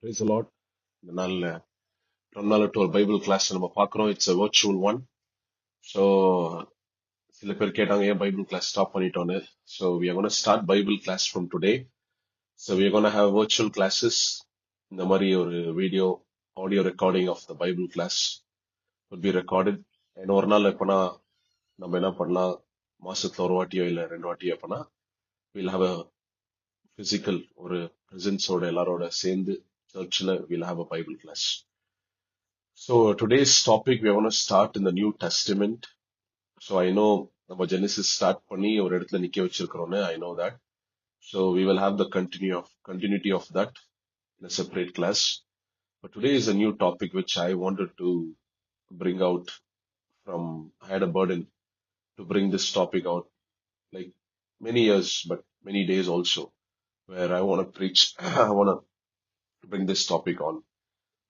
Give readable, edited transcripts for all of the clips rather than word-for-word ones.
Praise the Lord. இந்த நாள்ல ரொம்ப நாள் டு ஒரு பைபிள் கிளாஸ் நம்ம பார்க்கிறோம். It's a virtual one. So சில பேர் கேட்டாங்க ஏன் பைபிள் கிளாஸ் ஸ்டாப் பண்ணிட்டோன்னு. So we are going to start Bible class from today. So we are going to have virtual classes. இந்த மாதிரி ஒரு video audio recording of the Bible class would be recorded. And ஒரு நாள் எப்பனா நம்ம என்ன பண்ணலாம், மாசத்துல ஒரு வாட்டியோ இல்ல 2 வாட்டியோ எப்பனா we'll have a physical ஒரு பிரசன்ஸோட எல்லாரோட சேர்ந்து சர்ச்சில் we'll have a Bible class. So today's topic we are going to start in the New Testament. So I know நம்ம Genesis start பண்ணி ஒரு இடத்துல நிக்க வச்சிருக்கிறோம்னு I know that. So we will have the continuity of that in a separate class. But today is a new topic which I wanted to bring out from, I had a burden to bring this topic out like many years, but many days also, where I want to preach, I want to bring this topic on.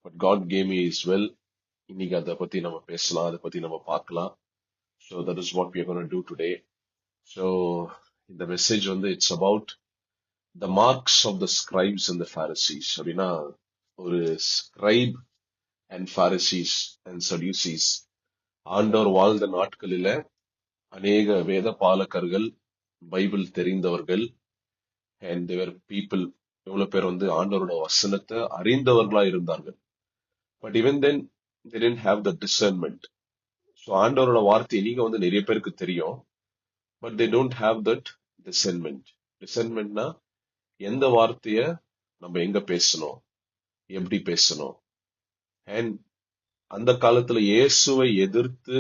But God gave me his will. இன்னைக்கு அதை பத்தி நம்ம பேசலாம், அதை பத்தி நம்ம பார்க்கலாம். So that is what we are going to do today. So the message it's about the marks of the scribes and the Pharisees. அப்படின்னா ஒரு scribe and Pharisees and Sadducees, ஆண்டவர் வாழ்ந்த நாட்களில அநேக வேத பாலகர்கள், பைபிள் தெரிந்தவர்கள், and they were people, எவ்வளவு பேர் ஆண்டவரோட வசனத்தை அறிந்தவர்களா இருந்தார்கள். But even then they didn't have the discernment. So ஆண்டவரோட வார்த்தை நீங்க நிறைய பேருக்கு தெரியும், but they don't have that discernment. Discernmentனா எந்த வார்த்தைய நம்ம எங்க பேசணும், எப்படி பேசணும். And அந்த காலத்துல இயேசுவை எதிர்த்து,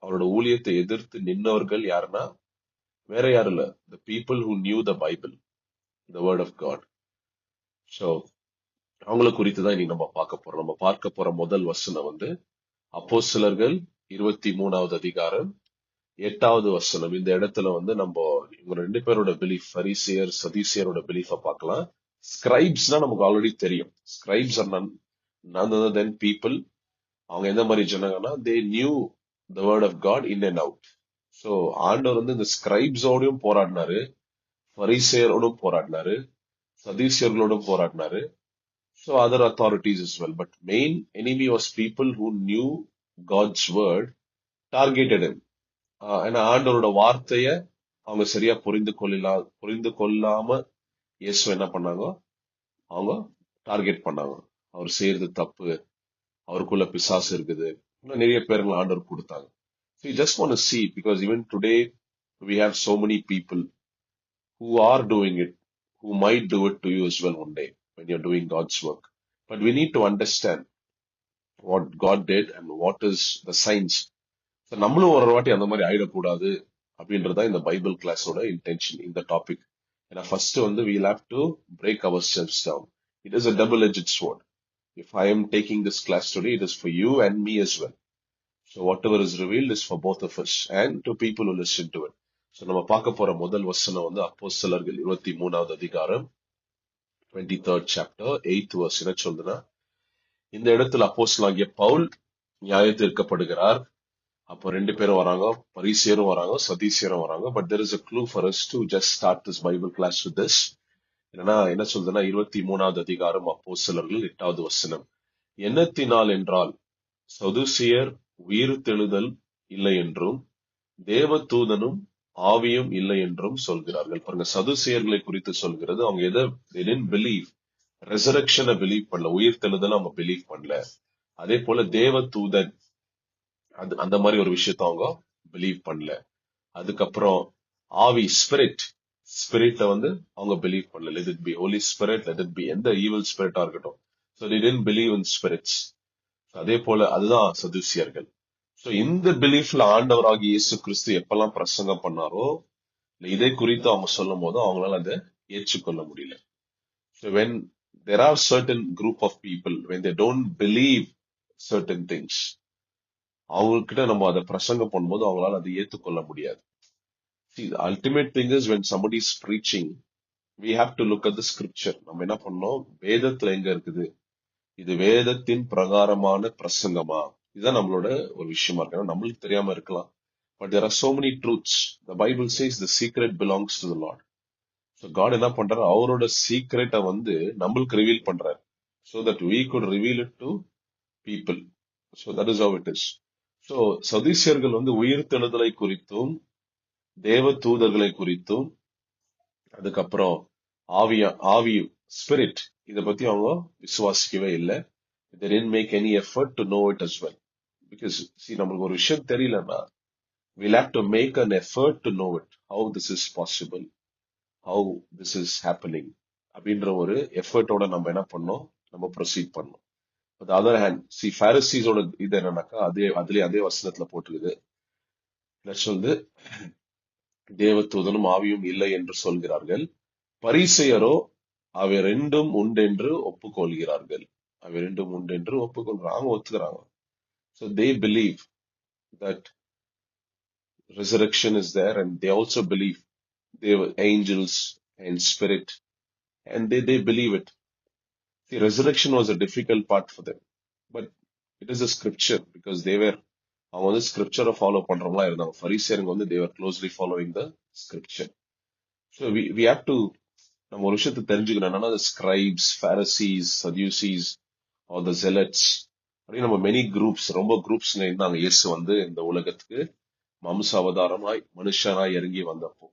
அவரோட ஊழியத்தை எதிர்த்து நின்னவர்கள் யாருன்னா வேற யாரும் இல்ல, the people who knew the Bible, the word of God. So அவங்கள குறித்து தான் இன்னைக்கு நம்ம பார்க்க போறோம். நம்ம பார்க்க போற முதல் வசனம் அப்போஸ்தலர்கள் 23வது அதிகாரம் 8வது வசனம். இந்த இடத்துல நம்ம இவங்க ரெண்டு பேரோட பிலீஃப், பரிசேயர் சதுசேயரோட பிலீஃப பார்க்கலாம். ஸ்கிரைப்ஸ்னா நமக்கு ஆல்ரெடி தெரியும். Scribes are none other than people. அவங்க எந்த மாதிரி ஜனங்கன்னா they knew the word of God in and out. So ஆண்டவர் இந்த ஸ்கிரைப்ஸோடையும் போராடினாரு, பரிசேயரோடும் போராடினாரு, சதுசேயர்களோடும் போராடினாரு. So other authorities as well. But main enemy was people who knew God's word, targeted him. ஏன்னா ஆண்டவரோட வார்த்தைய அவங்க சரியா புரிந்து கொள்ளாம இயேசு என்ன பண்ணாங்க, அவங்க டார்கெட் பண்ணாங்க. அவர் செய்யறது தப்பு, அவருக்குள்ள பிசாசு இருக்குது, இன்னும் நிறைய பேருங்களை ஆண்டவர் கொடுத்தாங்க. So you just want to see, because even today we have so many people who are doing it, who might do it to you as well one day when you're doing God's work. But we need to understand what God did and what is the signs. So நம்மளும் ஒரு வாட்டி அந்த மாதிரி ஆயிடக்கூடாது அப்படின்றதா இந்த Bible கிளாஸோட intention, இந்த டாபிக். ஏன்னா first we'll have to break ourselves down. It is a double-edged sword. If I am taking this class today, it is for you and me as well. So whatever is revealed is for both of us and to people who listen to it. So நம்ம பார்க்க போற முதல் வசனம் அப்போஸ்தலர்கள் 23வது அதிகாரம் 23rd chapter 8th verse. என்ன சொல்லுதுன்னா, இந்த இடத்துல அப்போஸ்தலனாகிய பவுல் நியாயத்தீர்க்கப்படுகிறார். அப்போ ரெண்டு பேரும் வராங்க, பரிசேயரும் வராங்க, சதுசேயரும் வராங்க. But there is a clue for us to just start this Bible class with this. என்ன சொல்லுதுன்னா 23வது அதிகாரம் அப்போஸ்தலர்கள் 8வது வசனம். எண்ணத்தினால் என்றால் சதுசேயர் உயிர்த்தெழுதல் இல்லை என்றும் தேவதூதனும் ஆவியும் இல்லை என்றும் சொல்கிறார்கள். பாருங்க, சதுசேயர்களை குறித்து சொல்கிறது. அவங்க எதை they didn't believe, ரெசரக்ஷனை பிலீவ் பண்ணல, உயிர்த்தெழுதல் அவங்க பிலீவ் பண்ணல. அதே போல தேவதூதன் அந்த மாதிரி ஒரு விஷயத்த அவங்க பிலீவ் பண்ணல. அதுக்கப்புறம் ஆவி, ஸ்பிரிட்ட அவங்க பிலீவ் பண்ணல. let it be holy spirit, let it be எந்த ஈவில் ஸ்பிரிட்டா இருக்கட்டும். so they didn't believe in spirits. அதே போல அதுதான் சதுசியர்கள். சோ இந்த பிலீஃப்ல ஆண்டவராகிய இயேசு கிறிஸ்து எப்பெல்லாம் பிரசங்கம் பண்ணாரோ, இதை குறித்து அவங்க சொல்லும் போது அவங்களால அதை ஏற்றுக்கொள்ள முடியல. So when there are certain group of people, when they don't believe certain things, அவங்ககிட்ட நம்ம அதை பிரசங்கம் பண்ணும்போது அவங்களால அதை ஏற்றுக்கொள்ள முடியாது. See, the ultimate thing is when somebody is preaching, we have to look at the scripture. நம்ம என்ன பண்ணோம், வேதத்துல எங்க இருக்குது, இது வேதத்தின் பிரகாரமான பிரசங்கமா, இதுதான் நம்மளோட ஒரு விஷயமா இருக்கு. நம்மளுக்கு தெரியாம இருக்கலாம். But there are so many truths. The Bible says the secret belongs to the Lord. So God என்ன பண்றாரு, அவரோட சீக்ரெட்டை நம்மளுக்கு ரிவீல் பண்றாரு. so that we could reveal it to people. So that is how it is. So சதுசேயர்கள் வந்து உயிர்த்தெழுதலை குறித்தும் தேவ தூதர்களை குறித்தும் அதுக்கப்புறம் ஆவி ஸ்பிரிட் இத பத்தி அவங்க விசுவாசிக்கவே இல்லை. They didn't make any effort to know it as well. Because see, நம்மளுக்கு ஒரு விஷயம் தெரியலன்னா we'll have to make an effort to know it, how this is possible, how this is happening அப்படின்ற ஒரு எஃபர்ட்டோட நம்ம என்ன பண்ணோம், நம்ம ப்ரொசீட் பண்ணோம். But other hand, see, Pharisees-ஓட இது என்னன்னாக்கா அதே வசனத்துல போட்டிருக்குது. Let's வந்து தேவதூதனும் ஆவியும் இல்லை என்று சொல்கிறார்கள், பரிசேயரோ அவை ரெண்டும் உண்டென்று ஒப்புக்கொள்கிறார்கள். அவை ரெண்டும் உண்டென்று ஒப்புக்கொள்றாங்க, ஒத்துக்கிறாங்க. So they believe that resurrection is there, and they also believe they were angels and spirit, and they believe it. See, resurrection was a difficult part for them, but it is a scripture because அவங்க வந்து ஸ்கிரிப்சரை follow பண்றவங்களா இருந்தாங்க. ஃபரிசேயருங்க வந்து they were closely following the scripture. So we have to நம்ம ஒரு விஷயத்தை தெரிஞ்சுக்கணும். என்னன்னா scribes, பாரசீஸ், சதுசீஸ் R த ஜெலட்ஸ் அப்படின்னு நம்ம மெனி குரூப்ஸ், ரொம்ப குரூப்ஸ் இருந்தாங்க. இயேசு வந்து இந்த உலகத்துக்கு மாம்ச அவதாரமாய் மனுஷனாய் இறங்கி வந்தப்போ.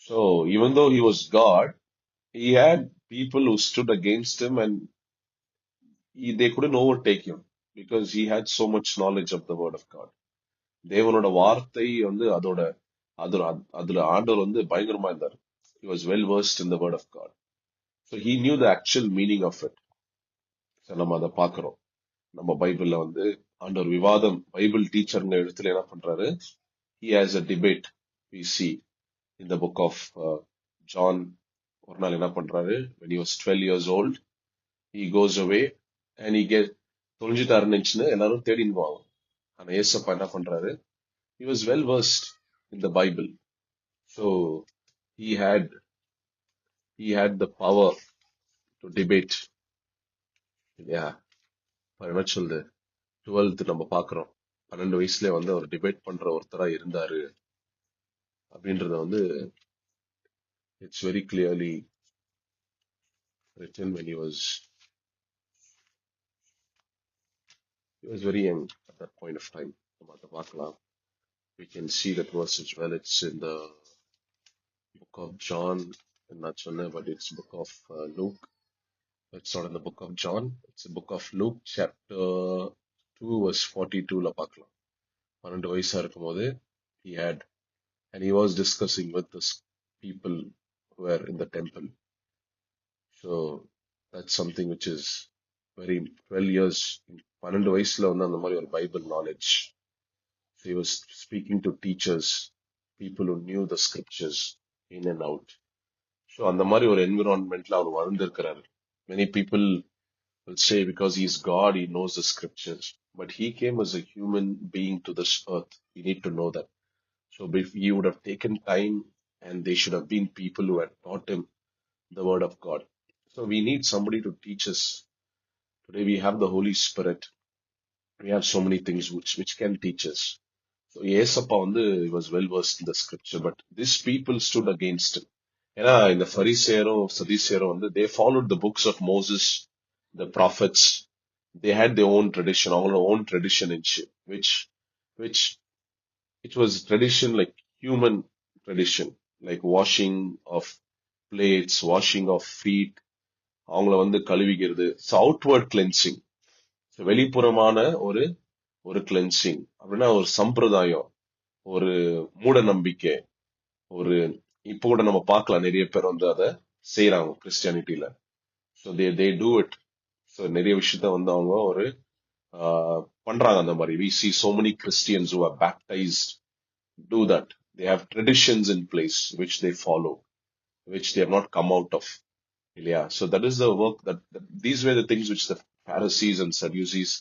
So even though he was God, he had people who stood against him, and they couldn't overtake him because he had so much knowledge of the word of God. தேவனோட வார்த்தை வந்து அதுல ஆண்டவர் வந்து பயங்கரமா இருந்தார். He was well versed in the word of God. So he knew the actual meaning of it. So நம்ம அதை பார்க்கிறோம். நம்ம பைபிள்ல வந்து ஆண்டவர் விவாதம், பைபிள் டீச்சர்ங்க இடத்துல என்ன பண்றாரு, he has a debate. We see in the book of John, ஒரு நாள் என்ன பண்றாரு, when he was 12 years old, he goes away and he தொலைஞ்சிட்டாருன்னு நினைச்சுன்னு எல்லாரும் தேடின்னு போவாங்க. ஆனா ஏசப்பா என்ன பண்றாரு, he was well versed in the Bible. So he had the power to debate. Yeah, என்ன சொல்லுது, 12th நம்ம பாக்குறோம், 12 வயசுல வந்து அவர் டிபேட் பண்ற ஒருத்தரா இருந்தாரு அப்படின்றத வந்து it's very clearly written when he was very young at that point of time. நம்ம அதை பார்க்கலாம். We can see that verse as well. It's in the book of John, not சொன்னேன், but it's book of Luke. It's not in the book of John. It's the book of Luke, chapter 2, verse 42ல பார்க்கலாம். 12 வயசா இருக்கும்போது and he was discussing with the people who were in the temple. So that's something which is very 12 years, 12 வயசுல வந்து அந்த மாதிரி ஒரு Bible knowledge. So he was speaking to teachers, people who knew the scriptures in and out. So அந்த மாதிரி ஒரு என்விரான்மெண்ட்ல அவர் வளர்ந்திருக்கிறாரு. Many people will say because he is God, he knows the scriptures. But he came as a human being to this earth. We need to know that. So if he would have taken time, and they should have been people who had taught him the word of God. So we need somebody to teach us. Today we have the Holy Spirit. We have so many things which can teach us. So Yesappa வந்து was well versed in the scripture, but these people stood against him. ஏன்னா இந்த ஃபரிசேயரும் சதுசேயரும் வந்து they followed the books of Moses, the prophets. They had their own tradition, அவங்களோட own tradition which it was tradition like human tradition, like washing of plates, washing of feet, அவங்கள வந்து கழுவிக்கிறது. So outward cleansing, so வெளிப்புறமான ஒரு cleansing அப்படின்னா ஒரு சம்பிரதாயம், ஒரு மூட நம்பிக்கை, ஒரு இப்போ கூட நம்ம பார்க்கலாம் நிறைய பேர் வந்து அதை செய்யறாங்க கிறிஸ்டியானிட்டியில. So they do it. So நிறைய விஷயத்த வந்து அவங்க ஒரு பண்றாங்க அந்த மாதிரி. We see so many Christians who are baptized do that. They have traditions in place which they follow, which they have not come out of. Yeah. So that is the work that these were the things which the Pharisees and Sadducees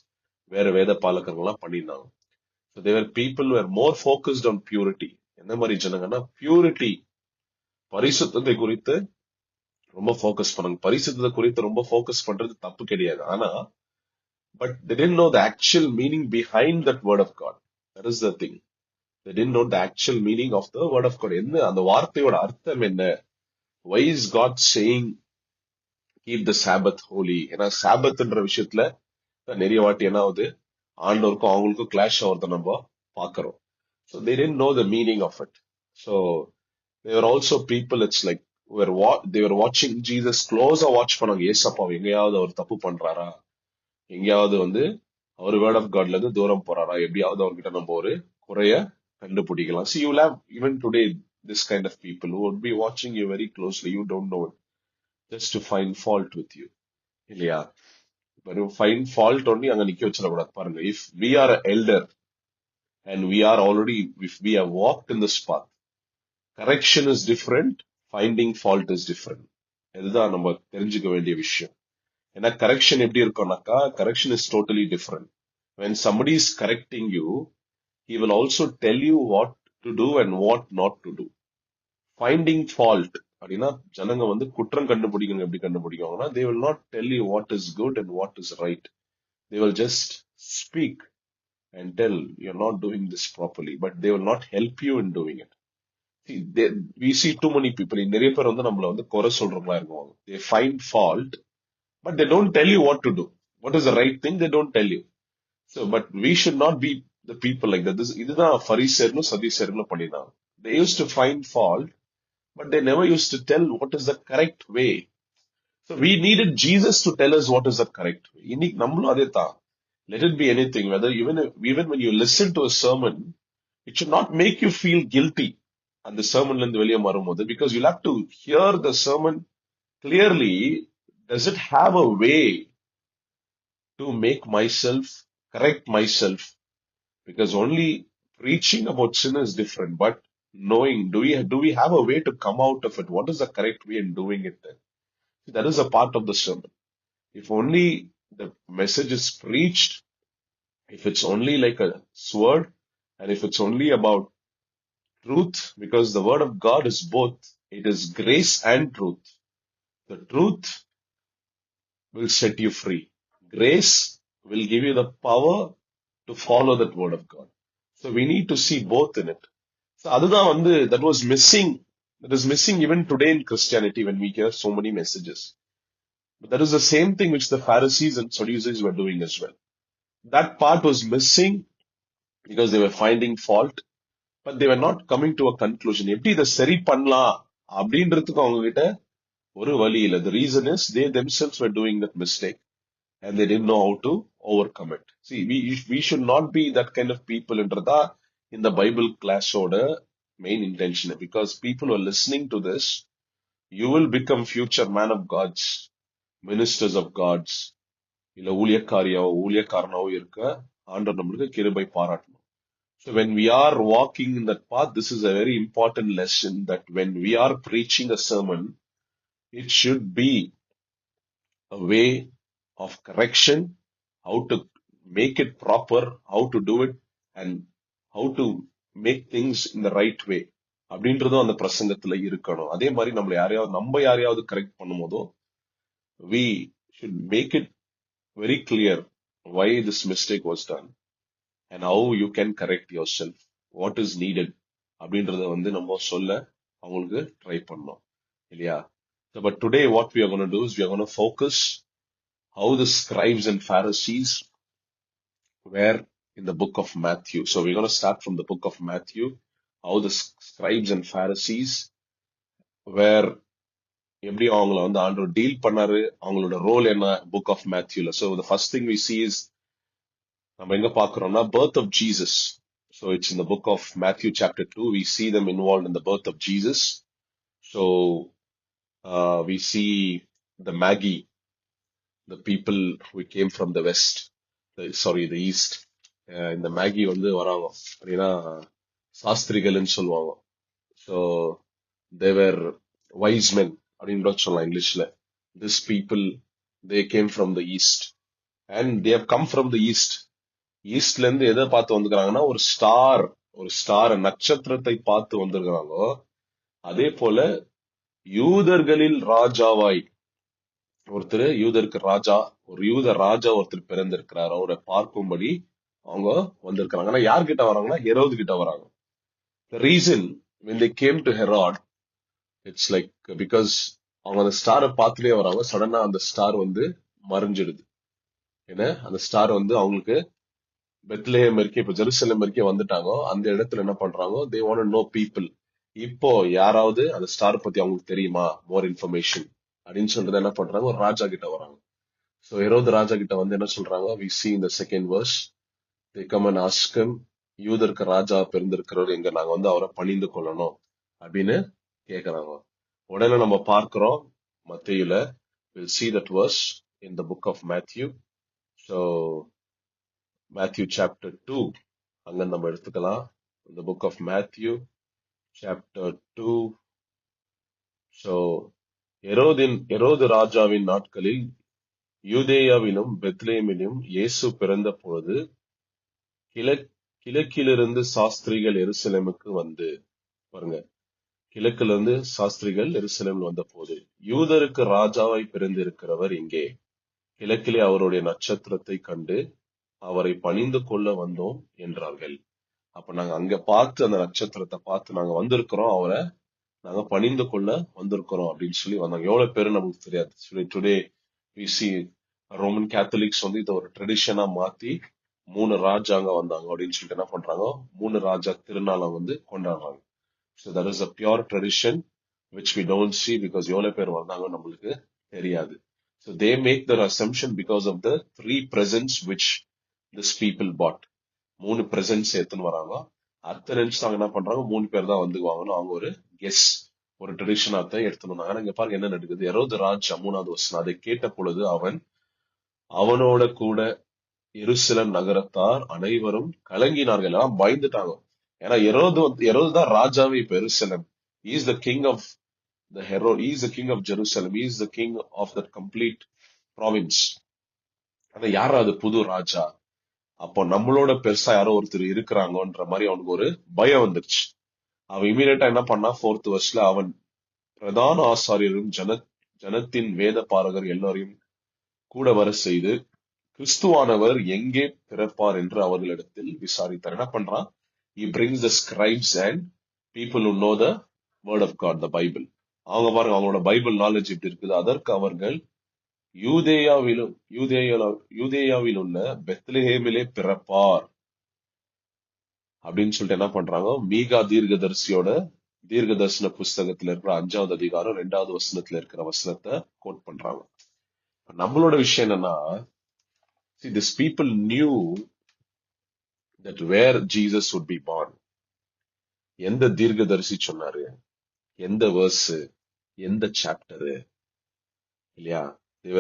வேத பாலகர்கள்லாம் பண்ணியிருந்தாங்க. So they were people who were more focused on purity. என்ன மாதிரி ஜனங்கன்னா purity, பரிசுத்தத்தை குறித்து ரொம்ப focus பண்ணாங்க. பரிசுத்தத்தை குறித்து ரொம்ப ஃபோக்கஸ் பண்றது தப்பு கிடையாது. ஆனா but they didn't know the actual meaning behind that word of God. That is the thing. They didn't know the actual meaning of the word of God. என்ன அந்த வார்த்தையோட அர்த்தம் என்ன? Why is God saying keep the Sabbath holy. ஏன்னா சாபத்ன்ற விஷயத்துல நிறைய வாட்டி என்ன ஆகுது, ஆண்டவருக்கும் அவங்களுக்கும் கிளாஷ் ஆகுறத நம்ம பாக்குறோம். So they didn't know the meaning of it. So they were also people, it's like they were watching Jesus closer watch பண்ணாங்க. ஏசப்பா எங்கேயாவது அவர் தப்பு பண்றாரா, எங்கேயாவது அவர் வேர்ட் ஆஃப் காட்ல இருந்து தூரம் போறாரா, எப்படியாவது அவர்கிட்ட நம்ம ஒரு குறைய கண்டுபிடிக்கலாம். See, you will have even today this kind of people who would be watching you very closely. You don't know it, just to find fault with you. இல்லையா? But you find fault only அங்க நிக்க வச்சிடக்கூடாது. பாருங்க, if we are an elder and we are already, if we have walked in this path, correction is different, finding fault is different. இதுதான் நம்ம தெரிஞ்சுக்க வேண்டிய விஷயம். ஏன்னா கரெக்ஷன் எப்படி இருக்கும்னாக்கா, correction is totally different. when somebody is correcting you, he will also tell you what to do and what not to do. finding fault அப்படின்னா ஜனங்க குற்றம் கண்டுபிடிக்கணும். எப்படி கண்டுபிடிக்குவாங்கன்னா, they will not tell you what is good and what is right. They will just speak and tell you're not doing this properly, but they will not help you in doing it. See, we see too many people. நிறைய பேர் நம்மள குறை சொல்றவங்களா இருக்குவாங்க. They find fault, but they don't tell you what to do. What is the right thing? They don't tell you. So, but we should not be the people like that. இதுதான் பரிசேயரும் சதுசேயரும் பண்ணினாங்க. They used to find fault, but they never used to tell what is the correct way. So we needed Jesus to tell us what is the correct way. இன்னைக்கு நம்மளும் அதே தான். Let it be anything, whether even when you listen to a sermon, it should not make you feel guilty. And the sermon இருந்து வெளியே வரும்போது, because you'll have to hear the sermon clearly. Does it have a way to make myself, correct myself? Because only preaching about sin is different, but knowing, do we have a way to come out of it? What is the correct way in doing it then? That is a part of the sermon. If only the message is preached, if it's only like a sword, and if it's only about truth, because the word of God is both, it is grace and truth. The truth will set you free. Grace will give you the power to follow that word of God. So we need to see both in it. So அதுதான் that was missing. That is missing even today in Christianity when we hear so many messages. But that is the same thing which the Pharisees and Sadducees were doing as well. That part was missing because they were finding fault, but they were not coming to a conclusion. எப்படி இதை சரி பண்ணலாம் அப்படின்றதுக்கு அவங்க கிட்ட ஒரு வழி இல்லை. The reason is they themselves were doing that mistake and they didn't know how to overcome it. See, we should not be that kind of people என்றதா in the Bible class oda main intention, because people who are listening to this, you will become future man of God's, ministers of God's, இல்ல ஊழியக்காரனாவோ இருக்க ஆண்டவர் நம்மளுக்கு கிருபை பாராட்டணும். So when we are walking in that path, this is a very important lesson, that when we are preaching a sermon, it should be a way of correction, how to make it proper, how to do it, and how to make things in the right way. அப்படின்றதும் அந்த பிரசங்கத்துல இருக்கணும். அதே மாதிரி நம்ம யாரையாவது correct பண்ணும்போதோ, we should make it very clear why this mistake was done and how you can correct yourself, what is needed அப்படின்றத நம்ம சொல்ல அவங்களுக்கு ட்ரை பண்ணோம் இல்லையா? But today what we are going to do is we are going to focus how the scribes and Pharisees were in the book of Matthew. So we're going to start from the book of Matthew, how the scribes and Pharisees were, எப்படி அவங்கள ஆண்டவர் deal பண்ணாரு, அவங்களோட role என்ன book of Matthewல. So the first thing we see is, நம்ம எங்க பாக்குறோம்னா, birth of Jesus. So it's in the book of Matthew chapter 2. We see them involved in the birth of Jesus. So we see the Magi, the people who came from the west, the east. இந்த Maggi வராங்க அப்படின்னா சாஸ்திரிகள்னு சொல்லுவாங்க. So they were wise men அப்படின்னு சொல்லலாம் இங்கிலீஷ்ல. This people, they came from the east and they have come from the east. ஈஸ்ட்ல இருந்து எதை பார்த்து வந்துக்கிறாங்கன்னா, ஒரு ஸ்டார் நட்சத்திரத்தை பார்த்து வந்திருக்கிறாங்க. அதே போல யூதர்களில் ராஜாவாய் ஒருத்தர், யூதருக்கு ராஜா, ஒரு யூத ராஜா ஒருத்தர் பிறந்திருக்கிறார், அவரை பார்க்கும்படி அவங்க வந்திருக்கிறாங்க. ஆனா யார்கிட்ட வராங்கன்னா, ஹெரோது கிட்ட வராங்க. The reason when they came to Herod, it's like because அவங்க அந்த ஸ்டாரை பார்த்துட்டே வராங்க. சடனா அந்த ஸ்டார் வந்து மறைஞ்சிடுது. ஏன்னா அந்த ஸ்டார் வந்து அவங்களுக்கு பெத்லஹேம் வரைக்கும், இப்ப ஜெருசலேம் வரைக்கும் வந்துட்டாங்க. அந்த இடத்துல என்ன பண்றாங்க, தே வாண்ட் நோ பீப்புள். இப்போ யாராவது அந்த ஸ்டார் பத்தி அவங்களுக்கு தெரியுமா, மோர் இன்ஃபர்மேஷன் அப்படின்னு சொல்லிட்டு என்ன பண்றாங்க, ஒரு ராஜா கிட்ட வராங்க. சோ ஹெரோது ராஜா கிட்ட வந்து என்ன சொல்றாங்க, we see in the second verse, they come and ask him, யூதருக்கு ராஜா பிறந்திருக்கிறவர் எங்க, நாங்க வந்து அவரை பணிந்து கொள்ளணும் அப்படின்னு கேக்குறாங்க. உடனே நம்ம பார்க்கிறோம் மத்தேயுல, we'll see that verse in the book of Matthew. So Matthew chapter 2, அங்க நம்ம எடுத்துக்கலாம். In the book of Matthew chapter 2. So ஹெரோது ராஜாவின் நாட்களில் யூதேயாவிலும் பெத்லேமிலும் இயேசு பிறந்த பொழுது கிழக்கிலிருந்து சாஸ்திரிகள் எருசலேமுக்கு வந்து, பாருங்க, கிழக்கிலிருந்து சாஸ்திரிகள் எருசலேம் வந்த போது, யூதருக்கு ராஜாவை பிறந்திருக்கிறவர் இங்கே, கிழக்கிலே அவருடைய நட்சத்திரத்தை கண்டு அவரை பணிந்து கொள்ள வந்தோம் என்றார்கள். அப்ப நாங்க அங்க பார்த்து அந்த நட்சத்திரத்தை பார்த்து நாங்க வந்திருக்கிறோம், அவரை நாங்க பணிந்து கொள்ள வந்திருக்கிறோம் அப்படின்னு சொல்லி வந்தாங்க. எவ்வளவு பேரு நமக்கு தெரியாது. Today we see Roman Catholics வந்து இதை ஒரு ட்ரெடிஷனா மாத்தி 3 ராஜாங்க வந்தாங்க அப்படின்னு சொல்லிட்டு என்ன பண்றாங்க, 3 ராஜா திருநாளை வந்து கொண்டாடுறாங்க. So that is a pure tradition which we don't see because எவ்வளவு பேர் வந்தாங்க நம்மளுக்கு தெரியாது. So they make their assumption because of the 3 presents which this people bought. 3 presents எடுத்துன்னு வராங்க. அடுத்த நிமிஷம் அவங்க என்ன பண்றாங்க, 3 பேர் தான் வந்துக்குவாங்கன்னு அவங்க ஒரு கெஸ், ஒரு ட்ரெடிஷனா தான் எடுத்துன்னு வந்தாங்க. ஆனா இங்க பாருங்க என்ன நடக்குது. ஹெரோது ராஜா 3வது வசனம், அதை கேட்ட பொழுது அவனோட கூட எருசலேம் நகரத்தார் அனைவரும் கலங்கினார்கள், எல்லாம் பயந்துட்டாங்க. ஏன்னா ஹெரோது தான் ராஜாவே இப்ப எருசலேம். He is the king of the Herod. He is the king of Jerusalem. He is the king of that complete province. ஆனா யாரா அது புது ராஜா, அப்போ நம்மளோட பெருசா யாரோ ஒருத்தர் இருக்கிறாங்கன்ற மாதிரி அவனுக்கு ஒரு பயம் வந்துருச்சு. அவன் இமீடியட்டா என்ன பண்ணா, 4th வருஷத்துல அவன் பிரதான ஆசாரியரும் ஜனத்தின் வேத பாரகர் எல்லாரையும் கூட வர செய்து கிறிஸ்துவானவர் எங்கே பிறப்பார் என்று அவர்களிடத்தில் விசாரித்தார். என்ன பண்றான், he brings the scribes and people who know the word of God, the Bible. அவங்க பாருங்க அவங்களோட பைபிள் நாலேஜ் எப்படி இருக்குது. அதற்கு அவர்கள் யூதேயாவில் உள்ள பெத்லஹேமிலே பிறப்பார் அப்படின்னு சொல்லிட்டு என்ன பண்றாங்க, மீகா தீர்க்க தரிசன புஸ்தகத்துல இருக்கிற 5வது அதிகாரம் 2வது வசனத்துல இருக்கிற வசனத்தை கோட் பண்றாங்க. நம்மளோட விஷயம் என்னன்னா, see, these people knew that where Jesus would be born. எந்த தீர்க்கதரிசி சொன்னாரு, எந்த வேர்ஸ், எந்த சாப்டர், இல்லையா? they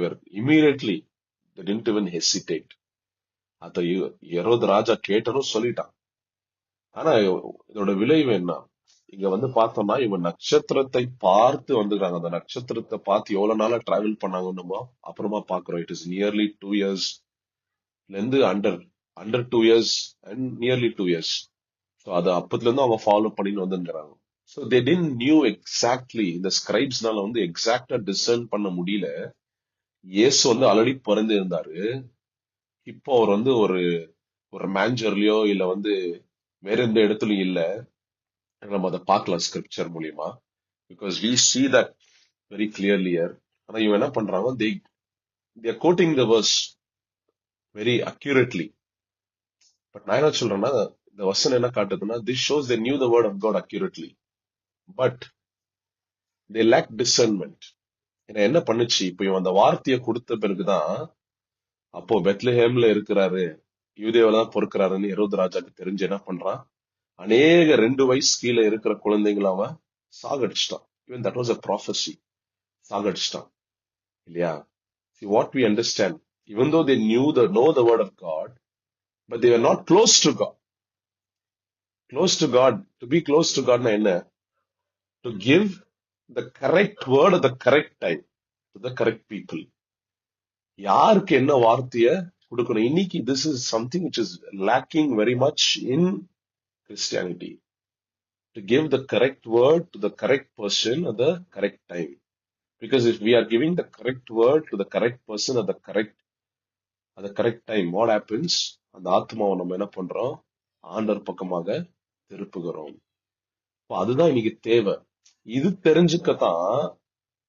were immediately, they didn't even hesitate. அத ஹெரோது ராஜா கேட்டனும் சொல்லிட்டான். ஆனா இதோட விளைவு என்ன, இங்க வந்து பார்த்தோம்னா இவன் நட்சத்திரத்தை பார்த்து வந்துக்கிறாங்க. அந்த நட்சத்திரத்தை பார்த்து எவ்வளவு நாளா டிராவல் பண்ணாங்கன்னு நம்ம அப்புறமா பாக்குறோம். இட் இஸ் நியர்லி 2 years இருந்து under 2 years and nearly 2 years. So அது அப்பத்துல இருந்து அவங்க ஃபாலோ பண்ணின்னு வந்துங்கிறாங்க. So they didn't knew exactly, இந்த ஸ்கிரைப்ஸ்னால வந்து எக்ஸாக்டா டிசர்ன் பண்ண முடியல. இயேசு வந்து ஆல்ரெடி பிறந்து இருந்தாரு. இப்போ அவர் வந்து ஒரு மேஞ்சர்லயோ இல்ல வந்து வேற எந்த இடத்துலயும் இல்ல. நம்ம அதை பார்க்கலாம் ஸ்கிரிப்சர் மூலியமா, because we see that very clearly here. ஆனா இவன் என்ன பண்றாங்க, they are quoting the verse very accurately. But நான் என்ன சொல்றேன்னா, இந்த வசனம் என்ன காட்டுதுன்னா, this shows they knew the word of God accurately, but they lacked discernment. ஏன்னா என்ன பண்ணுச்சு, இப்ப இவன் அந்த வார்த்தையை கொடுத்த பிறகுதான், அப்போ பெத்லஹேம்ல இருக்கிறாரு, யூதேவால தான் பொறுக்கிறாருன்னு ஹெரோது ராஜாக்கு தெரிஞ்சு என்ன பண்றான், அநேக 2 வயசு கீழே இருக்கிற குழந்தைங்களை அவன் சாகடிச்சிட்டான். Even that was a prophecy. சாகடிச்சிட்டான், இல்லையா? See, what we understand, even though they know the word of God, but they were not close to God. Close to God, to be close to God na என்ன, to give the correct word at the correct time to the correct people. யாருக்கு என்ன வார்த்தைய கொடுக்கணும். இன்னைக்கு this is something which is lacking very much in Christianity. To give the correct word to the correct person at the correct time. Because if we are giving the correct word to the correct person at the correct time, what happens? அந்த ஆத்மாவை நம்ம என்ன பண்றோம், ஆண்டவர் பக்கமாக திருப்புகிறோம். அதுதான் இன்னைக்கு தேவை. இது தெரிஞ்சுக்கத்தான்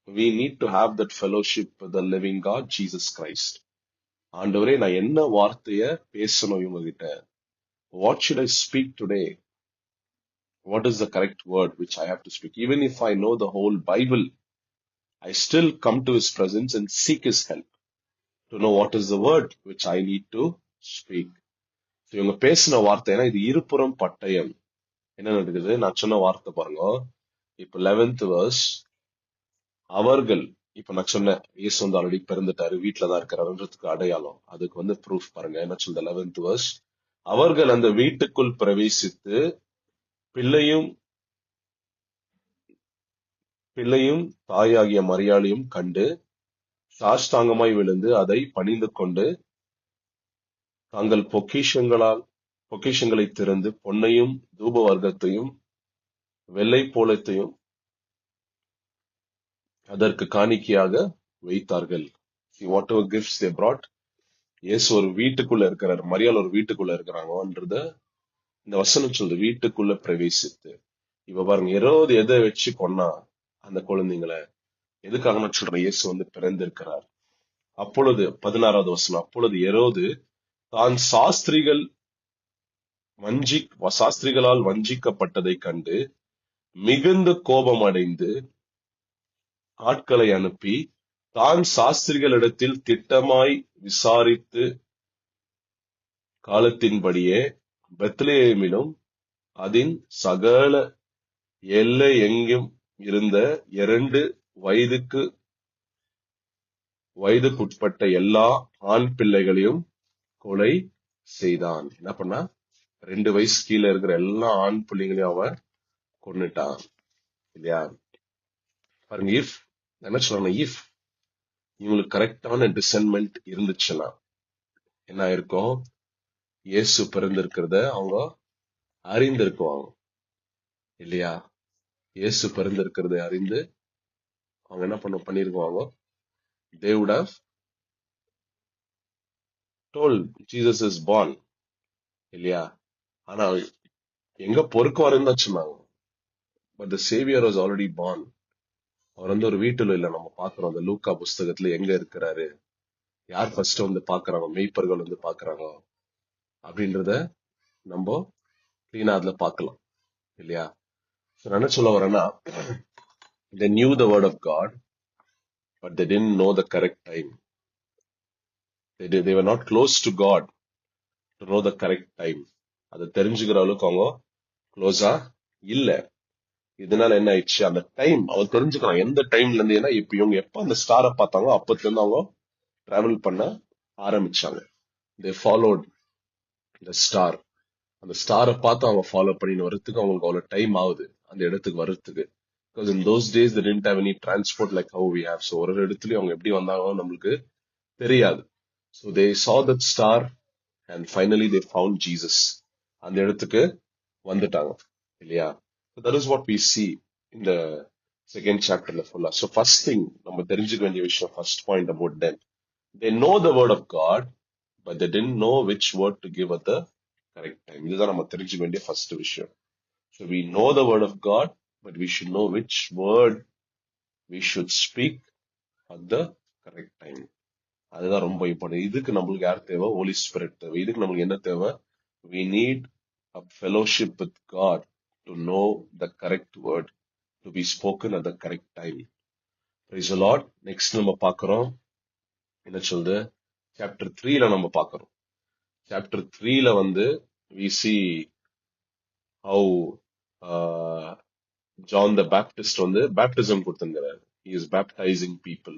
we need to have that fellowship with the living God, Jesus Christ. ஆண்டவரே, நான் என்ன வார்த்தைய பேசணும் இவங்க கிட்ட? What should I speak today? What is the correct word which I have to speak? Even if I know the whole Bible, I still come to his presence and seek his help to know what is the word which I need to speak. So இவங்க பேசின வார்த்தைனா இது இருபுறம் பட்டயம். என்ன நடக்குது? நான் சொன்ன வார்த்தை பாருங்க. இப்ப 11th verse, அவர்கள், இப்ப நான் சொன்னேன் இயேசு வந்து ஆல்ரெடி பிறந்துட்டாரு, வீட்டுலதான் இருக்கிறாருன்றதுக்கு அடையாளம். அதுக்கு வந்து ப்ரூஃப் பாருங்க. என்ன சொல்ற 11th verse, அவர்கள் அந்த வீட்டுக்குள் பிரவேசித்து பிள்ளையும் தாயாகிய மரியாளையும் கண்டு சாஷ்டாங்கமாய் விழுந்து அதை பணிந்து கொண்டு தாங்கள் பொக்கிஷங்களை திறந்து பொன்னையும் தூப வர்க்கத்தையும் வெள்ளை போலத்தையும் அதற்கு காணிக்கையாக வைத்தார்கள். See, whatever gifts they brought, இயேசு ஒரு வீட்டுக்குள்ள இருக்கிறார், மரியாள் ஒரு வீட்டுக்குள்ள இருக்கிறாங்கன்றத இந்த வசனம் சொல்றது. வீட்டுக்குள்ள பிரவேசித்து. இப்ப பாருங்க, ஏரோது எதை வச்சு கொன்னா அந்த குழந்தைங்களை? எதுக்காக நான் சொல்றேன்? இயேசு வந்து பிறந்திருக்கிறார். அப்பொழுது 16வது வசனம், அப்பொழுது ஏரோது தான் சாஸ்திரிகளால் வஞ்சிக்கப்பட்டதை கண்டு மிகுந்த கோபம் அடைந்து ஆட்களை அனுப்பி தான் சாஸ்திரிகளிடத்தில் திட்டமாய் விசாரித்து காலத்தின்படியே பெத்லெகேமிலும் அதன் சகல எல்லை எங்கும் இருந்த 2 வயதுக்குட்பட்ட எல்லா ஆண் பிள்ளைகளையும் கொலை செய்தான். என்ன பண்ணா? 2 வயசு கீழே இருக்கிற எல்லா ஆண் பிள்ளைங்களையும் அவன் கொன்னுட்டான். இல்லையா? பாருங்க, என்ன சொல்றாங்க? இஃப் இவங்களுக்கு கரெக்டான டிசன்மெண்ட் இருந்துச்சுன்னா என்ன இருக்கும்? இயேசு பிறந்திருக்கிறத அவங்க அறிந்திருக்குவாங்க. இல்லையா? இயேசு பிறந்திருக்கிறதை அறிந்து அவங்க என்ன பண்ணிருக்குவாங்க? They would have told Jesus is born. இல்லையா? ஆனா எங்க பொறுக்குவாருன்னு தான் சொன்னாங்க. But the Savior was already born. அவர் வந்து ஒரு வீட்டுல இல்ல. நம்ம பாக்குறோம் அந்த லூக்கா புஸ்தகத்துல எங்க இருக்கிறாரு, யார் ஃபர்ஸ்ட் வந்து பாக்குறாங்க, மெய்ப்பர்கள் வந்து பாக்குறாங்க அப்படின்றத நம்ம கிளீனா அதுல பாக்கலாம். இல்லையா? நான் என்ன சொல்ல வரேன்னா, they knew the word of God, but they didn't know the correct time. They were not close to God to know the correct time. அதை தெரிஞ்சுக்கிற அளவுக்கு அவங்க க்ளோஸா இல்ல. இதனால என்ன ஆயிடுச்சு? அந்த டைம் அவன் தெரிஞ்சுக்கிறான் எந்த டைம்ல இருந்து. ஏன்னா இப்ப இவங்க எப்ப அந்த ஸ்டாரை பார்த்தாங்க அப்பத்துல இருந்து அவங்க டிராவல் பண்ண ஆரம்பிச்சாங்க. they followed the star. அந்த ஸ்டாரை பார்த்து அவங்க ஃபாலோ பண்ணின்னு வர்றதுக்கு அவங்களுக்கு அவ்வளவு டைம் ஆகுது அந்த இடத்துக்கு வர்றதுக்கு. Because in those days they didn't have any transport like how we have. So ஒரு இடத்துலயும் அவங்க எப்படி வந்தாங்களோ நம்மளுக்கு தெரியாது. So they saw that star and finally they found Jesus. அந்த இடத்துக்கு வந்துட்டாங்க. இல்லையா? So that is what we see in the second chapter full. So first thing நம்ம தெரிஞ்சுக்க வேண்டிய விஷயம், first point about them, they know the word of God but they didn't know which word to give at the correct time. இதுதான் நம்ம தெரிஞ்சுக்க வேண்டிய first விஷயம். So we know the word of God but we should know which word we should speak at the correct time. அதுதான் ரொம்ப important. இதுக்கு நம்மளுக்கு யார் தேவை? ஹோலி ஸ்பிரிட் தேவை. இதுக்கு நம்மளுக்கு என்ன தேவை? we need a fellowship with God to know the correct word to be spoken at the correct time. Praise the Lord. Next நம்ம பார்க்கிறோம் என்ன சொல்லுது? Chapter 3ல நம்ம பார்க்கிறோம். Chapter 3ல வந்து we see how John the Baptist வந்து baptism கொடுத்திருக்கிறார். He is baptizing people.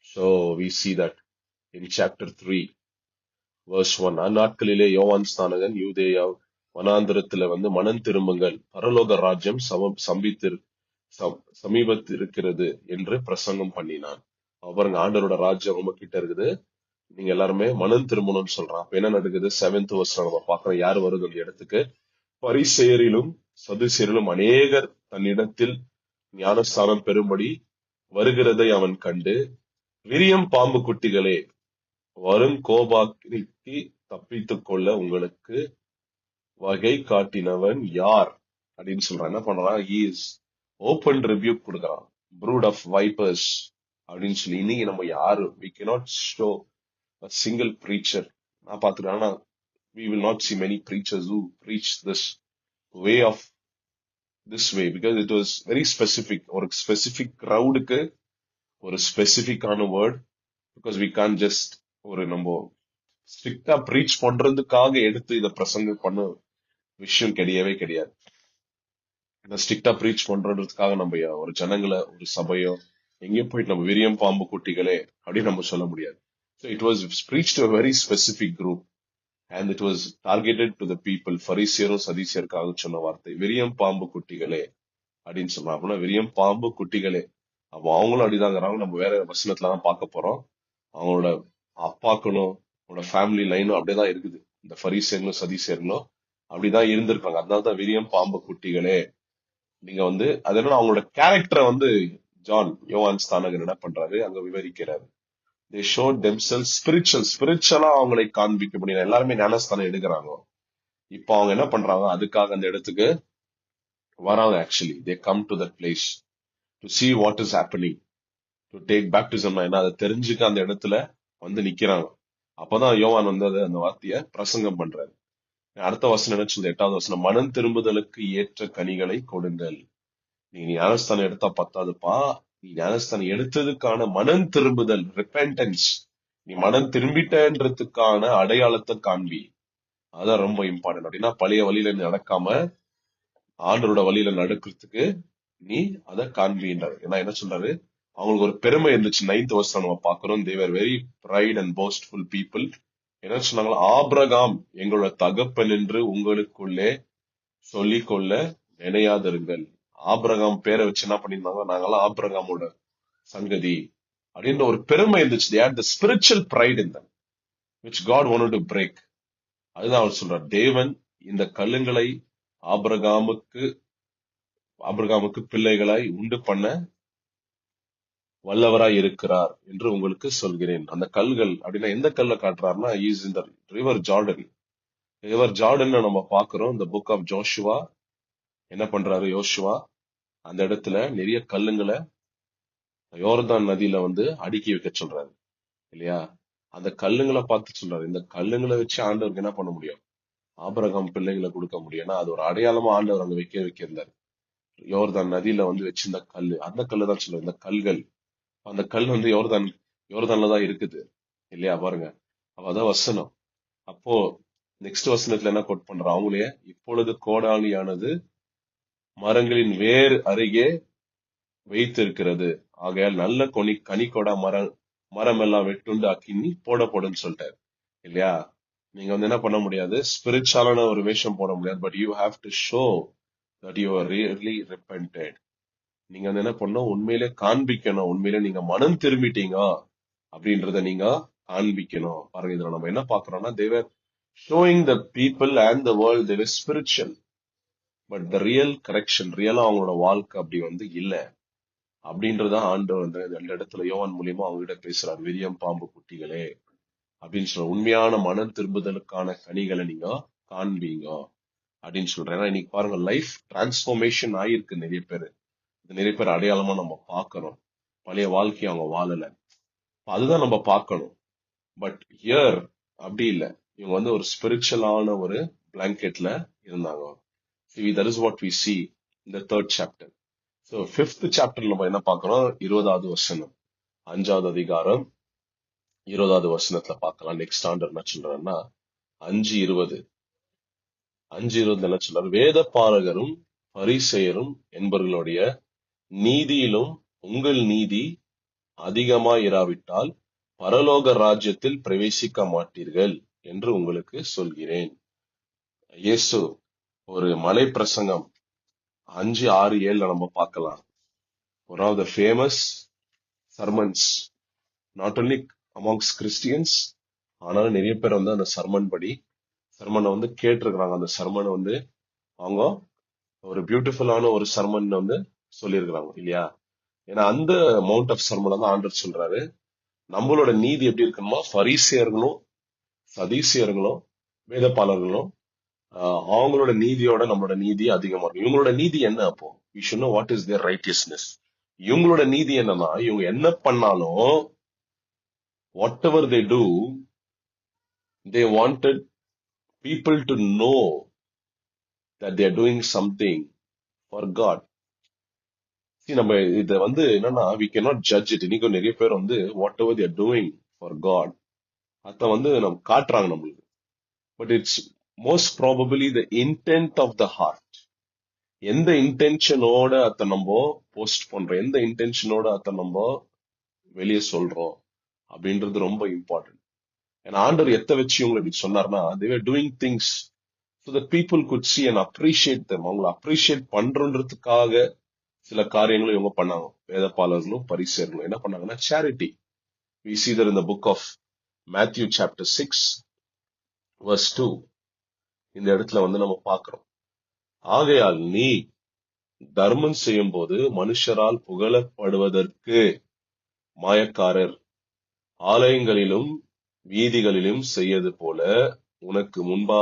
So we see that in chapter 3 verse 1. அந்நாட்களிலே யோவான் ஸ்நானகன் யூதேயா வனாந்திரத்துல வந்து மனம் திரும்புங்கள், பரலோக ராஜ்யம் சமீபத்திருக்கிறது என்று பிரசங்கம் பண்ணினான். பாருங்க, ஆண்டவரோட ராஜ்யம் ரொம்ப கிட்ட இருக்குது, நீங்க எல்லாருமே மனம் திரும்பணும்னு சொல்றான். அப்ப என்ன நடக்குது? 7th verse நம்ம பாக்குறோம். யார் வருது அந்த இடத்துக்கு? பரிசேயரிலும் சதுசேயரிலும் அநேகர் தன்னிடத்தில் ஞானஸ்தானம் பெறும்படி வருகிறதை அவன் கண்டு, விரியம் பாம்பு குட்டிகளே, வரும் கோபாக்கினிக்கு தப்பித்துக் கொள்ள உங்களுக்கு வகை காட்டினவன் யார் அப்படின்னு சொல்றான். என்ன பண்றான்? he is open rebuke கொடுக்கறான். brood of vipers அப்படின்னு சொல்லி இன்னைக்கு நம்ம யாரும் we cannot show a single preacher. நான் பார்த்துக்கிறேன். ஆனா we will not see many preachers who preach this way of this way because it was very specific. ஒரு specific crowdக்கு ஒரு specific ஆன word because we can't just ஒரு நம்ம ஸ்ட்ரிக்டா preach பண்றதுக்காக எடுத்து இதை பிரசங்கம் பண்ண விஷயம் கிடையவே கிடையாது. ஸ்ட்ரிக்டா ப்ரீச் பண்றதுக்காக நம்ம ஒரு ஜனங்களை ஒரு சபையோ எங்கேயும் போயிட்டு நம்ம விரியம் பாம்பு குட்டிகளே அப்படின்னு நம்ம சொல்ல முடியாது. So it was preached to a very specific group and it was targeted to the people. பரிசேயரும் சதீசியருக்காக சொன்ன வார்த்தை விரியம் பாம்பு குட்டிகளே அப்படின்னு சொன்னாங்க. அப்படின்னா விரியம் பாம்பு குட்டிகளே, அப்போ அவங்களும் அப்படிதாங்கிறாங்க. நம்ம வேற வசனத்துல தான் பார்க்க போறோம். அவங்களோட அப்பாக்களும் அவங்களோட ஃபேமிலி லைனும் அப்படியேதான் இருக்குது. இந்த பரிசேயர்களும் சதீசியர்களும் அப்படிதான் இருந்திருக்காங்க. அதனாலதான் விரியம் பாம்பு குட்டிகளே. நீங்க அது என்னன்னா அவங்களோட கேரக்டரை யோவான் ஸ்தானகர் என்ன பண்றாரு அங்க விவரிக்கிறாரு. they showed themselves ஸ்பிரிச்சுவலா அவங்களை காண்பிக்க முடியல. எல்லாருமே ஞானஸ்தானம் எடுக்கிறாங்க. இப்போ அவங்க என்ன பண்றாங்க, அதுக்காக அந்த இடத்துக்கு வராங்க. Actually they come to that place to see what is happening, to take baptism. என்ன அதை தெரிஞ்சுக்க அந்த இடத்துல நிக்கிறாங்க. அப்பதான் யோவான் அந்த வார்த்தைய பிரசங்கம் பண்றாரு. அடுத்த வசனம் என்ன சொல்லுது, 8வது வசனம், மனம் திரும்புதலுக்கு ஏற்ற கனிகளை கொடுங்கள். நீ ஞானஸ்தானம் எடுத்தா பத்தாதுப்பா, நீ ஞானஸ்தானம் எடுத்ததுக்கான மனம் திரும்புதல், ரிப்பென்டன்ஸ், நீ மனம் திரும்பிட்டன்றதுக்கான அடையாளத்தை காண்பி. அதான் ரொம்ப இம்பார்ட்டன்ட். அப்படின்னா பழைய வழியில நடக்காம ஆண்டரோட வழியில நடக்கிறதுக்கு நீ அதை காண்பின்றாரு. ஏன்னா என்ன சொல்றாரு, அவங்களுக்கு ஒரு பெருமை இருந்துச்சு. 9th வசனம் நம்ம பாக்குறோம். they were very pride and boastful people. என்ன சொன்னாங்களா, ஆபிரகாம் எங்களோட தகப்பன் என்று உங்களுக்குள்ளே சொல்லிக்கொள்ள நினையாதிருங்கள். ஆபிரகாம் பேரை வச்சு என்ன பண்ணிருந்தாங்க, நாங்கெல்லாம் ஆபிரகாமோட சங்கதி அப்படின்ற ஒரு பெருமை இருந்துச்சு. they had the spiritual pride in them which God wanted to break. அதுதான் அவர் சொல்றார், தேவன் இந்த கல்லுங்களை ஆபிரகாமுக்கு பிள்ளைகளாய் உண்டு பண்ண வல்லவராய் இருக்கிறார் என்று உங்களுக்கு சொல்கிறேன். அந்த கல்கள் அப்படின்னா எந்த கல்ல காட்டுறாருன்னா, இஸ் இந்த ரிவர் ஜார்டன். ரிவர் ஜார்டன் நம்ம பாக்குறோம். இந்த புக் ஆஃப் ஜோஷுவா என்ன பண்றாரு, யோசுவா அந்த இடத்துல நிறைய கல்லுங்களை யோர்தான் நதியில அடுக்கி வைக்க சொல்றாரு இல்லையா. அந்த கல்லுங்களை பார்த்து சொல்றாரு, இந்த கல்லுங்களை வச்சு ஆண்டவருக்கு என்ன பண்ண முடியும், ஆபிரகாம் பிள்ளைகளை கொடுக்க முடியும். ஏன்னா அது ஒரு அடையாளமா ஆண்டவர் அங்க வைக்கிறாரு. யோர்தான் நதியில வச்சிருந்த கல்லு, அந்த கல்லு தான் சொல்றாரு. இந்த கல்கள், அந்த கல் யோர்தான்ல தான் இருக்குது இல்லையா. பாருங்க, அதான் வசனம். அப்போ நெக்ஸ்ட் வசனத்துல என்ன கோட் பண்ற, அவங்களே இப்பொழுது கோடாலியானது மரங்களின் வேர் அருகே வைத்திருக்கிறது, ஆகையால் நல்ல கனிக்கொடா மரம் எல்லாம் வெட்டுண்டு அக்கினி போடப்படுன்னு சொல்லிட்டாரு இல்லையா. நீங்க என்ன பண்ண முடியாது, ஸ்பிரிச்சுவலான ஒரு வேஷம் போட முடியாது. But you have to show that you are really repented. நீங்க என்ன பண்ணணும், உண்மையிலே காண்பிக்கணும். உண்மையிலே நீங்க மனம் திரும்பிட்டீங்க அப்படின்றத நீங்க காண்பிக்கணும். பாருங்க, இதுல நம்ம என்ன பாக்குறோம்னா, they were showing the people and the world they were spiritual, but the real correction, ரியலா அவங்களோட வாழ்க்கை அப்படி இல்ல அப்படின்றத ஆண்டவர் அந்த இடத்துல யோவான் மூலியமா அவங்க கிட்ட பேசுறாரு. விரியம் பாம்பு குட்டிகளே அப்படின்னு சொல்ற, உண்மையான மனம் திரும்புதலுக்கான கனிகளை நீங்க காண்பீங்க அப்படின்னு சொல்றேன். ஏன்னா இன்னைக்கு பாருங்க, லைஃப் டிரான்ஸ்ஃபார்மேஷன் ஆயிருக்கு. நிறைய பேர் அடையாளமா நம்ம பாக்குறோம். பழைய வாழ்க்கையை அவங்க வாழல, அதுதான் நம்ம பார்க்கணும். பட் ஹியர் அப்படி இல்லை. இவங்க ஒரு ஸ்பிரிச்சுவலான ஒரு பிளாங்கெட்ல இருந்தாங்க. that is what we see in the 3rd chapter. So 5th chapter நம்ம என்ன பார்க்கிறோம், 20வது வசனம், 5வது அதிகாரம் 20வது வசனத்துல பார்க்கலாம். நெக்ஸ்ட் ஆண்டர் என்ன சொல்றாருன்னா, 5:20 என்ன சொல்றாரு, வேத பாரகரும் பரிசேயரும் என்பவர்களுடைய நீதியிலும் உங்கள் நீதி அதிகமாய் இராவிட்டால் பரலோக ராஜ்யத்தில் பிரவேசிக்க மாட்டீர்கள் என்று உங்களுக்கு சொல்கிறேன். இயேசு ஒரு மலை பிரசங்கம் 5:6-7 நம்ம பார்க்கலாம். One of the famous sermons, not only amongst Christians, ஆனாலும் நிறைய பேர் அந்த சர்மனை கேட்டிருக்கிறாங்க. அந்த சர்மனை அவங்க ஒரு பியூட்டிஃபுல்லான ஒரு சர்மன் சொல்லியிருக்கிறாங்க இல்லையா. ஏன்னா அந்த மவுண்ட் ஆஃப் சர்மனை தான் ஆண்டவர் சொல்றாரு, நம்மளோட நீதி எப்படி இருக்கணுமா, பரிசேயர்களும் சதீசியர்களும் வேதபாலர்களும் அவங்களோட நீதியோட நம்மளோட நீதி அதிகமா இருக்கும். இவங்களோட நீதி என்ன, அப்போ we should know what is their righteousness. இவங்களோட நீதி என்னன்னா, இவங்க என்ன பண்ணாலும் what ever they do, they wanted people to know that they are doing something for God. See, நம்ம இத வந்து என்னன்னா, we cannot judge it. இன்னைக்கு நிறைய பேர் வந்து what ever they are doing for God, அத வந்து நம்ம காட்டுறாங்க நம்மளுக்கு. But it's most probably the intent of the heart. எந்த இன்டென்ஷனோட அத நம்ம போஸ்ட் பண்றோம், எந்த இன்டென்ஷனோட அத நம்ம வெளியே சொல்றோம் அப்படின்றது ரொம்ப இம்பார்ட்டன்ட். ஏன்னா ஆண்டவர் எத்த வச்சு இவங்களை இப்படி சொன்னார்னா, they were doing things so that people could see and appreciate them. அவங்களை அப்ரிஷியேட் பண்றதுக்காக சில காரியங்களும் இவங்க பண்ணாங்க. வேதபாலர்களும் பரிசேயர்களும் என்ன பண்ணாங்கன்னா, charity. We see that in the book of Matthew chapter 6 verse 2. இந்த இடத்துல வந்து நம்ம பார்க்கிறோம், ஆகையால் நீ தர்மம் செய்யும் போது மனுஷரால் புகழப்படுவதற்கு மாயக்காரர் ஆலயங்களிலும் வீதிகளிலும் செய்யது போல உனக்கு முன்பா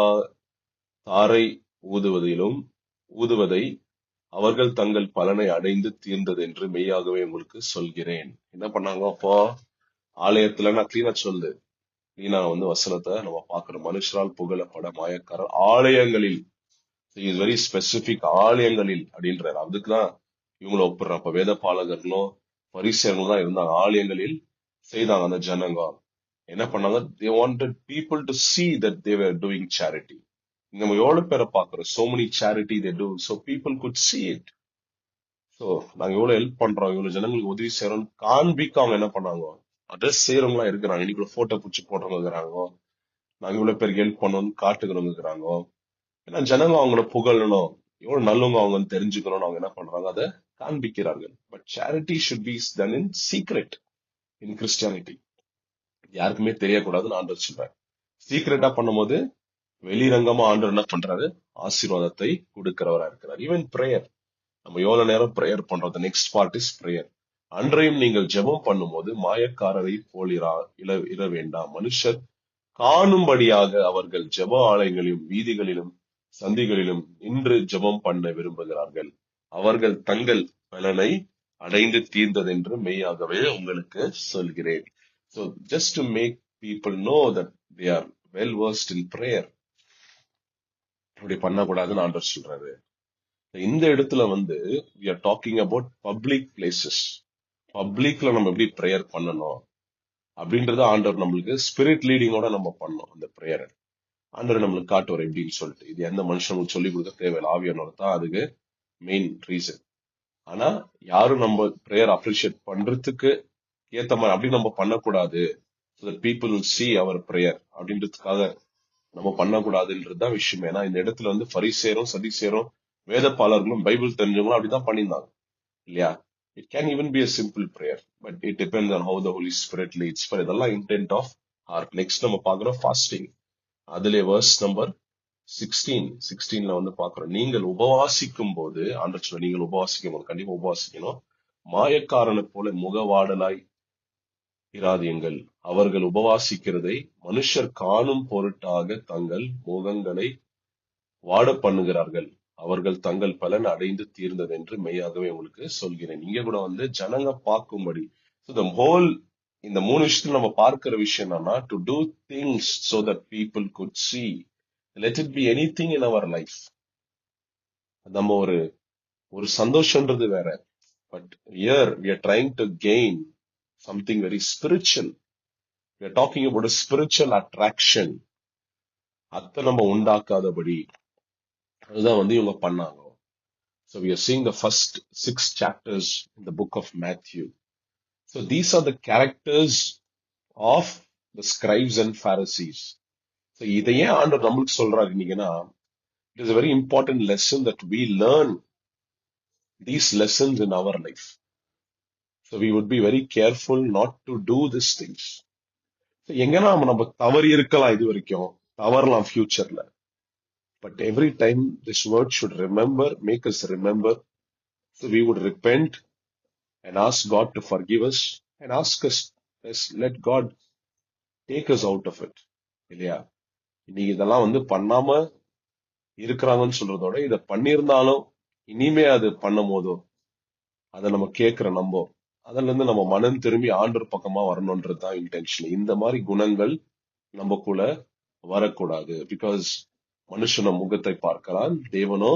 தாரை ஊதுவதை அவர்கள் தங்கள் பலனை அடைந்து தீர்ந்தது என்று மெய்யாகவே உங்களுக்கு சொல்கிறேன். என்ன பண்ணாங்க அப்போ? ஆலயத்துல நான் கிளீனா சொல்லு, கிளீனா வந்து வசனத்தை நம்ம பாக்குறோம். மனுஷரால் புகழப்பட மாயக்காரர் ஆலயங்களில், இஸ் வெரி ஸ்பெசிபிக், ஆலயங்களில் அப்படின்றாரு. அதுக்குதான் இவங்களை ஒப்புறான். அப்ப வேத பாலகர்களும் பரிசேயர்களும் தான் இருந்தாங்க, ஆலயங்களில் செய்தாங்க. அந்த ஜனங்க என்ன பண்ணாங்க, they wanted people to see that they were doing charity. நம்ம எவ்வளவு பேரை பாக்குறோம், so many charity they do, so people could see it. So நாங்க எவ்வளவு ஹெல்ப் பண்றோம், இவ்வளவு ஜனங்களுக்கு உதவி செய்யறோம் காண்பிக்க அவங்க என்ன பண்ணாங்க, அட்ரஸ் செய்யறவங்களா இருக்கிறாங்க. இன்னைக்கு போட்டோ பிடிச்சி போடுறவங்க இருக்கிறாங்க, நாங்க இவ்வளவு பேருக்கு ஹெல்ப் பண்ணணும்னு காட்டுக்கிறவங்க இருக்கிறாங்க. ஏன்னா ஜனங்க அவங்கள புகழணும், எவ்வளவு நல்லவங்க அவங்க தெரிஞ்சுக்கணும்னு அவங்க என்ன பண்றாங்க, அதை காண்பிக்கிறார்கள். But charity should be done in secret in Christianity. யாருக்குமே தெரியக்கூடாதுன்னு ஆண்டவர் சொல்றாரு. சீக்ரெட்டா பண்ணும்போது வெளிரங்கமா ஆண்டவர் என்ன பண்றாரு, ஆசீர்வாதத்தை கொடுக்கிறவரா இருக்கிறார். ஈவன் பிரேயர், நம்ம எவ்வளவு நேரம் பிரேயர் பண்றோம், நெக்ஸ்ட் பார்ட் இஸ் பிரேயர். அன்றையும் நீங்கள் ஜெபம் பண்ணும்போது மாயக்காரரை போல் இர வேண்டாம், மனுஷர் காணும்படியாக அவர்கள் ஜெப ஆலயங்களிலும் வீதிகளிலும் சந்திகளிலும் நின்று ஜெபம் பண்ண விரும்புகிறார்கள், அவர்கள் தங்கள் பலனை அடைந்து தீர்ந்ததென்று மெய்யாகவே உங்களுக்கு சொல்கிறேன். So just to make people know that they are well versed in prayer, அப்படி பண்ணக்கூடாதுன்னு ஆண்டவர் சொல்றாரு. இந்த இடத்துல வந்து we are talking about public places. பப்ளிக்ல நம்ம எப்படி ப்ரேயர் பண்ணணும் அப்படின்றத ஆண்டவர் நம்மளுக்கு ஸ்பிரிட் லீடிங்கோட நம்ம பண்ணோம். அந்த ப்ரேயரை ஆண்டவர் நம்மளுக்கு காட்டுவார் எப்படின்னு சொல்லிட்டு. இது எந்த மனுஷனுக்கு சொல்லி கொடுக்க தேவையில்லை, ஆவியானவர் தான் அதுக்கு மெயின் ரீசன். ஆனா யாரும் நம்ம ப்ரேயர் அப்ரிஷியேட் பண்றதுக்கு ஏத்த மாதிரி அப்படி நம்ம பண்ணக்கூடாது, so that people will see our prayer அப்படின்றதுக்காக நம்ம பண்ணக்கூடாதுன்றதுதான் விஷயம். ஏன்னா இந்த இடத்துல வந்து பரிசேயரும் சதிசேயரும் வேதபாலர்களும் பைபிள் தெரிஞ்சவங்களும் அப்படிதான் பண்ணியிருந்தாங்க இல்லையா? It can even be a simple prayer, but it depends on how the Holy Spirit leads. For இதெல்லாம் intent of heart. Next நம்ம பார்க்கிறோம் fasting. அதுல verse number 16ல வந்து பார்க்கிறோம், நீங்கள் உபவாசிக்கும் போது ஆண்டவர் சொல்ல, நீங்கள் உபவாசிக்கும் போது கண்டிப்பா உபவாசிக்கணும், மாயக்காரனை போல முகவாடலாய் இராதீங்கள், அவர்கள் உபவாசிக்கிறதை மனுஷர் காணும் பொருட்டாக தங்கள் முகங்களை வாட பண்ணுகிறார்கள், அவர்கள் தங்கள் பலன் அடைந்து தீர்ந்தது என்று மெய்யாகவே உங்களுக்கு சொல்கிறேன். இங்க கூட வந்து ஜனங்க பார்க்கும்படி. the whole இந்த 3 விஷயத்துல நம்ம பார்க்கிற விஷயம் என்னன்னா, to do things so that people could see. Let it be anything in our life. நம்ம ஒரு சந்தோஷம்ன்றது வேற, but here we are trying to gain something very spiritual. We are talking about a spiritual attraction. அத நம்ம உண்டாக்காதபடி அதுதான் வந்து இவங்க பண்ணாங்க. So we are seeing the first 6 chapters in the book of Matthew. So these are the characters of the scribes and Pharisees. So இதை ஏன் ஆண்டவர் நம்மளுக்கு சொல்றாரு இன்னைக்குன்னா, it is a very important lesson that we learn these lessons in our life. So we would be very careful not to do these things. So எங்கன்னா நம்ம தவறி இருக்கலாம், இது வரைக்கும் தவறலாம் ஃபியூச்சர்ல. But every time this word should make us remember, so we would repent and ask God to forgive us and ask us, let God take us out of it. இல்லையா? இன்னைக்கு இதெல்லாம் வந்து பண்ணாம இருக்கிறாங்கன்னு சொல்றதோட, இதை பண்ணியிருந்தாலும் இனிமே அது பண்ணும் போதோ அதை நம்ம கேட்கிற அதுல இருந்து நம்ம மனம் திரும்பி ஆண்டவர் பக்கமா வரணும்ன்றதுதான் இன்டென்ஷன். இந்த மாதிரி குணங்கள் நமக்குள்ள வரக்கூடாது. பிகாஸ் மனுஷன முகத்தை பார்க்கிறான், தேவனோ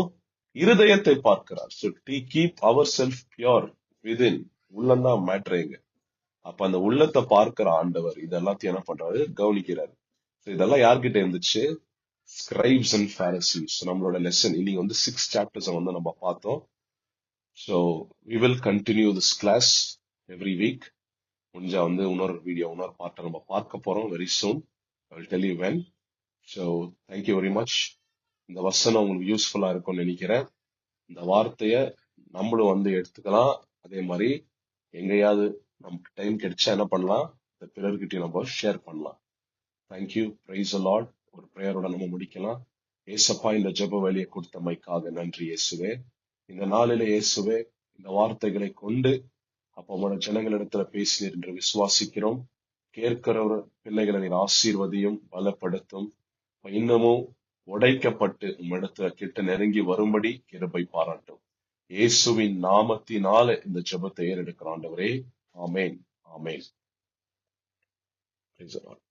இருதயத்தை பார்க்கிறார். So keep our self pure within. உள்ளந்தான் மேட்ரேங்க. அப்ப அந்த உள்ளத்தை பார்க்கிற ஆண்டவர் இதெல்லாத்தையும் என்ன பண்றாரு, கவனிக்கிறாரு. இதெல்லாம் யார்கிட்ட இருந்துச்சு? Scribes and Pharisees. நம்மளோட லெசன் இன்னைக்கு 6 சாப்டர்ஸ் நம்ம பார்த்தோம். So we will continue this class every week. முடிஞ்சா இன்னொரு பார்ட்டை நம்ம பார்க்க போறோம் very soon. I will tell you when. So thank you very much. இந்த வசனம் உங்களுக்கு யூஸ்ஃபுல்லா இருக்கும்னு நினைக்கிறேன். இந்த வார்த்தைய நம்மளும் எடுத்துக்கலாம். அதே மாதிரி எங்கேயாவது நமக்கு டைம் கிடைச்சா என்ன பண்ணலாம், இந்த பிறர்கிட்ட நம்ம ஷேர் பண்ணலாம். தேங்க்யூ. Praise the Lord. ஒரு பிரேயரோட நம்ம முடிக்கலாம். ஏசப்பா, இந்த ஜெப வேலையை கொடுத்தமைக்காக நன்றி இயேசுவே. இந்த நாளில இயேசுவே, இந்த வார்த்தைகளை கொண்டு உங்களோட ஜனங்களிடத்துல பேசினீர் என்று விசுவாசிக்கிறோம். கேட்கிற பிள்ளைகளை நீர் ஆசீர்வதியும், பலப்படுத்தும். இன்னமும் உடைக்கப்பட்டு உம்மிடத்துல கிட்ட நெருங்கி வரும்படி கிருபை பாராட்டும். இயேசுவின் நாமத்தினால இந்த ஜெபத்தை ஏறெடுக்கிற ஆண்டவரே, ஆமேன், ஆமேன். Praise the Lord.